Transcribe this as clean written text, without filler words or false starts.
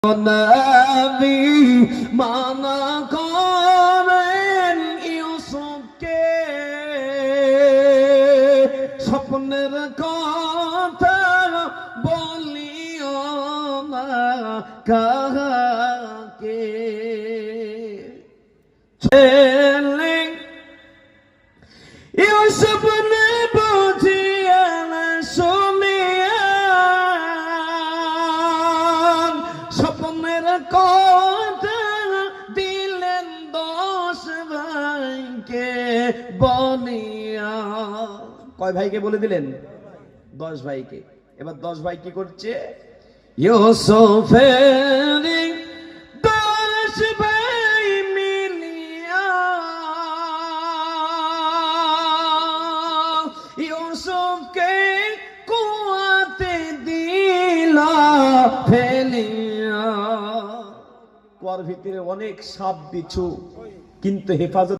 নবী মানা করেন ইউসুফকে, স্বপ্নের কথা বলিও না কাহাকে। ছেলে ইউসুফ নে বুঝিয়া শুনিয়া স্বপ্নের কথা দিলেন 10 ভাইকে বলিয়া। কয় ভাইকে বলে দিলেন? 10 ভাইকে। এবার 10 ভাই কি করছে? ইউসুফের 10 ভাই মিলিয়া ইউসুফকে কুয়াতে দিলা ফেলিয়া। কুয়ার ভিতরে অনেক সাপ বিচ্ছু, কিন্তু হেফাজত